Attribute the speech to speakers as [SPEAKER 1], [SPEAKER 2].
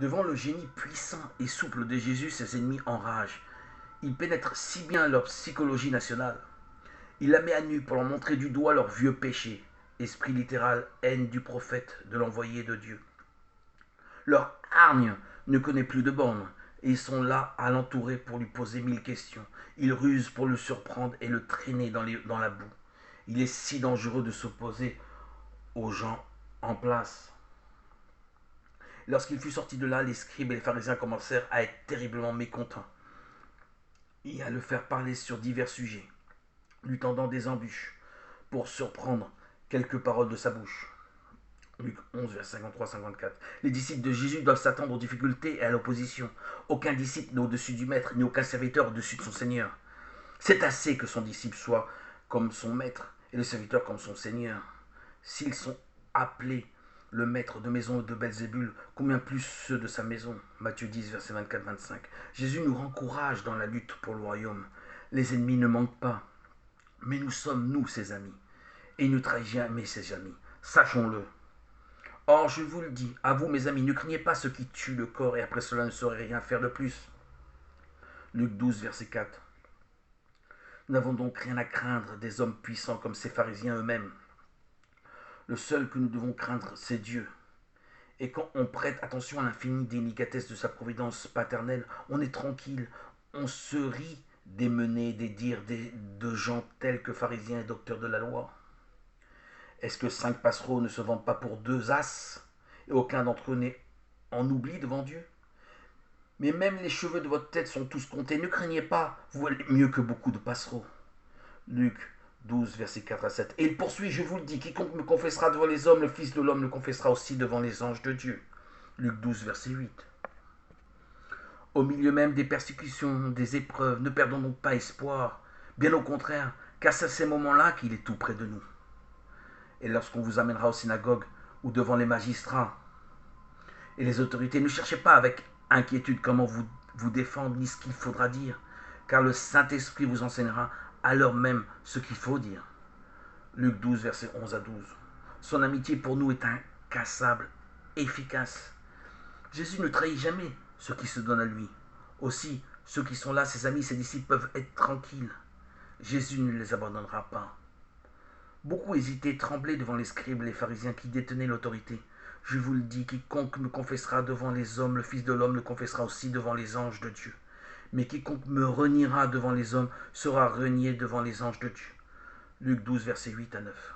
[SPEAKER 1] Devant le génie puissant et souple de Jésus, ses ennemis enragent. Il pénètre si bien leur psychologie nationale. Il la met à nu pour leur montrer du doigt leurs vieux péchés. Esprit littéral, haine du prophète, de l'envoyé de Dieu. Leur hargne ne connaît plus de bornes, et ils sont là à l'entourer pour lui poser 1000 questions. Ils rusent pour le surprendre et le traîner dans la boue. Il est si dangereux de s'opposer aux gens en place. Lorsqu'il fut sorti de là, les scribes et les pharisiens commencèrent à être terriblement mécontents et à le faire parler sur divers sujets, lui tendant des embûches pour surprendre quelques paroles de sa bouche. Luc 11, vers 53-54. Les disciples de Jésus doivent s'attendre aux difficultés et à l'opposition. Aucun disciple n'est au-dessus du maître, ni aucun serviteur au-dessus de son Seigneur. C'est assez que son disciple soit comme son maître et le serviteur comme son Seigneur. S'ils sont appelés le maître de maison de Belzébul, combien plus ceux de sa maison. Matthieu 10, verset 24-25. Jésus nous rend courage dans la lutte pour le royaume. Les ennemis ne manquent pas, mais nous sommes, nous, ses amis. Et il ne trahit jamais ses amis. Sachons-le. Or, je vous le dis, à vous, mes amis, ne craignez pas ceux qui tuent le corps et après cela ne sauraient rien faire de plus. Luc 12, verset 4. Nous n'avons donc rien à craindre des hommes puissants comme ces pharisiens eux-mêmes. Le seul que nous devons craindre, c'est Dieu. Et quand on prête attention à l'infinie délicatesse de sa providence paternelle, on est tranquille, on se rit des menées, des dires de gens tels que pharisiens et docteurs de la loi. Est-ce que 5 passereaux ne se vendent pas pour 2 as, et aucun d'entre eux n'est en oubli devant Dieu? Mais même les cheveux de votre tête sont tous comptés. Ne craignez pas, vous valez mieux que beaucoup de passereaux. Luc 12, versets 4 à 7. Et il poursuit, je vous le dis, quiconque me confessera devant les hommes, le Fils de l'homme le confessera aussi devant les anges de Dieu. Luc 12, verset 8. Au milieu même des persécutions, des épreuves, ne perdons donc pas espoir. Bien au contraire, car c'est à ces moments-là qu'il est tout près de nous. Et lorsqu'on vous amènera aux synagogues ou devant les magistrats et les autorités, ne cherchez pas avec inquiétude comment vous défendre ni ce qu'il faudra dire, car le Saint-Esprit vous enseignera à l'heure même ce qu'il faut dire. Luc 12, versets 11 à 12. Son amitié pour nous est incassable, efficace. Jésus ne trahit jamais ceux qui se donnent à lui. Aussi, ceux qui sont là, ses amis, ses disciples, peuvent être tranquilles. Jésus ne les abandonnera pas. Beaucoup hésitaient, tremblaient devant les scribes et les pharisiens qui détenaient l'autorité. Je vous le dis, quiconque me confessera devant les hommes, le Fils de l'homme le confessera aussi devant les anges de Dieu. Mais quiconque me reniera devant les hommes sera renié devant les anges de Dieu. Luc 12, versets 8 à 9.